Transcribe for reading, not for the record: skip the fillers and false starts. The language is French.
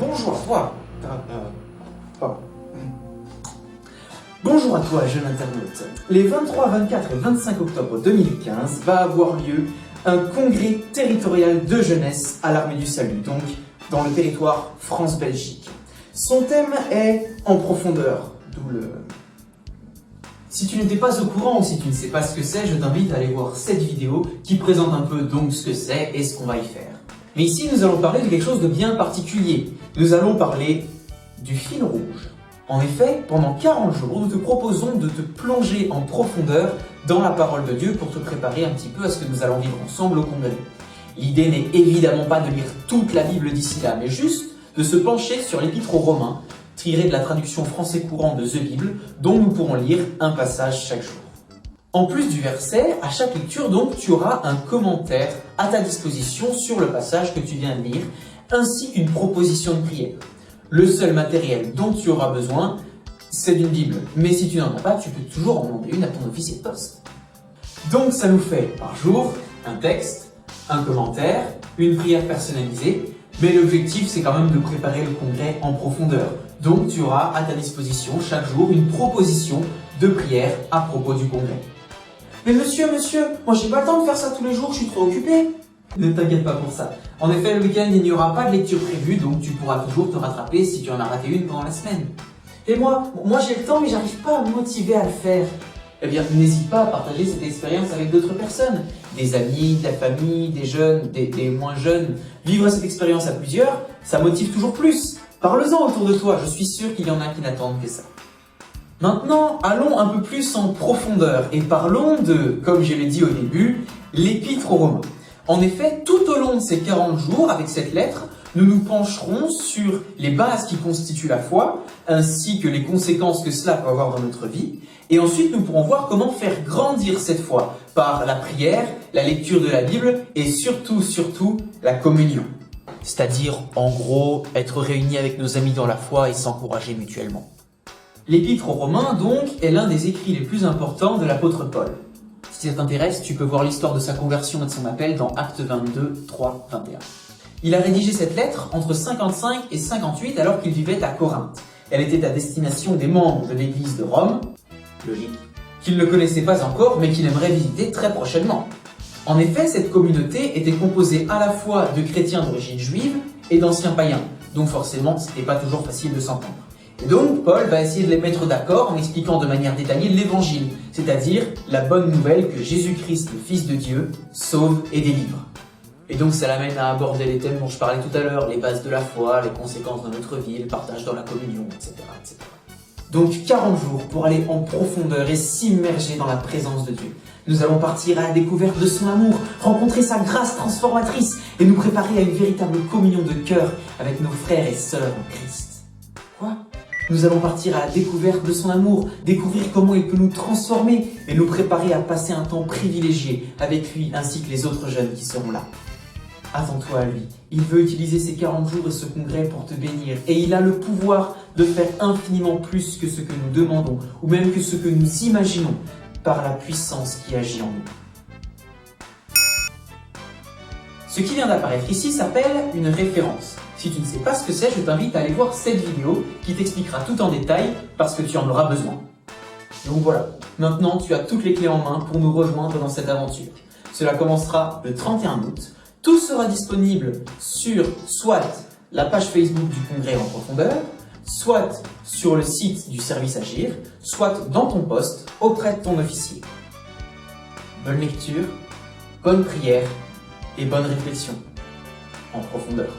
Bonjour à toi. Bonjour à toi, jeune internaute. Les 23, 24 et 25 octobre 2015 va avoir lieu un congrès territorial de jeunesse à l'Armée du Salut, donc dans le territoire France-Belgique. Son thème est en profondeur, d'où le... Si tu n'étais pas au courant ou si tu ne sais pas ce que c'est, je t'invite à aller voir cette vidéo qui présente un peu donc ce que c'est et ce qu'on va y faire. Mais ici, nous allons parler de quelque chose de bien particulier. Nous allons parler du fil rouge. En effet, pendant 40 jours, nous te proposons de te plonger en profondeur dans la parole de Dieu pour te préparer un petit peu à ce que nous allons vivre ensemble au congrès. L'idée n'est évidemment pas de lire toute la Bible d'ici là, mais juste de se pencher sur l'Épître aux Romains, tiré de la traduction français courant de The Bible, dont nous pourrons lire un passage chaque jour. En plus du verset, à chaque lecture, donc, tu auras un commentaire à ta disposition sur le passage que tu viens de lire, ainsi qu'une proposition de prière. Le seul matériel dont tu auras besoin, c'est d'une Bible. Mais si tu n'en as pas, tu peux toujours en demander une à ton officier de poste. Donc ça nous fait par jour un texte, un commentaire, une prière personnalisée, mais l'objectif c'est quand même de préparer le congrès en profondeur. Donc tu auras à ta disposition chaque jour une proposition de prière à propos du congrès. Mais monsieur, moi j'ai pas le temps de faire ça tous les jours, je suis trop occupé. Ne t'inquiète pas pour ça. En effet, le week-end, il n'y aura pas de lecture prévue, donc tu pourras toujours te rattraper si tu en as raté une pendant la semaine. Et moi j'ai le temps, mais j'arrive pas à me motiver à le faire. Eh bien, n'hésite pas à partager cette expérience avec d'autres personnes. Des amis, de la famille, des jeunes, des moins jeunes. Vivre cette expérience à plusieurs, ça motive toujours plus. Parle-en autour de toi, je suis sûr qu'il y en a qui n'attendent que ça. Maintenant, allons un peu plus en profondeur et parlons de, comme je l'ai dit au début, l'Épître aux Romains. En effet, tout au long de ces 40 jours, avec cette lettre, nous nous pencherons sur les bases qui constituent la foi, ainsi que les conséquences que cela peut avoir dans notre vie. Et ensuite, nous pourrons voir comment faire grandir cette foi par la prière, la lecture de la Bible et surtout, la communion. C'est-à-dire, en gros, être réunis avec nos amis dans la foi et s'encourager mutuellement. L'Épître aux Romains, donc, est l'un des écrits les plus importants de l'apôtre Paul. Si ça t'intéresse, tu peux voir l'histoire de sa conversion et de son appel dans Actes 22, 3, 21. Il a rédigé cette lettre entre 55 et 58 alors qu'il vivait à Corinthe. Elle était à destination des membres de l'église de Rome, logique, qu'il ne connaissait pas encore mais qu'il aimerait visiter très prochainement. En effet, cette communauté était composée à la fois de chrétiens d'origine juive et d'anciens païens, donc forcément, c'était pas toujours facile de s'entendre. Et donc, Paul va essayer de les mettre d'accord en expliquant de manière détaillée l'évangile, c'est-à-dire la bonne nouvelle que Jésus-Christ, le Fils de Dieu, sauve et délivre. Et donc, ça l'amène à aborder les thèmes dont je parlais tout à l'heure, les bases de la foi, les conséquences dans notre vie, le partage dans la communion, etc., etc. Donc, 40 jours pour aller en profondeur et s'immerger dans la présence de Dieu. Nous allons partir à la découverte de son amour, rencontrer sa grâce transformatrice et nous préparer à une véritable communion de cœur avec nos frères et sœurs en Christ. Quoi ? Nous allons partir à la découverte de son amour, découvrir comment il peut nous transformer et nous préparer à passer un temps privilégié avec lui ainsi que les autres jeunes qui seront là. Attends-toi à lui. Il veut utiliser ces 40 jours et ce congrès pour te bénir et il a le pouvoir de faire infiniment plus que ce que nous demandons ou même que ce que nous imaginons par la puissance qui agit en nous. Ce qui vient d'apparaître ici s'appelle une référence. Si tu ne sais pas ce que c'est, je t'invite à aller voir cette vidéo qui t'expliquera tout en détail parce que tu en auras besoin. Donc voilà, maintenant tu as toutes les clés en main pour nous rejoindre dans cette aventure. Cela commencera le 31 août. Tout sera disponible sur soit la page Facebook du congrès en profondeur, soit sur le site du service Agir, soit dans ton poste auprès de ton officier. Bonne lecture, bonne prière et bonne réflexion en profondeur.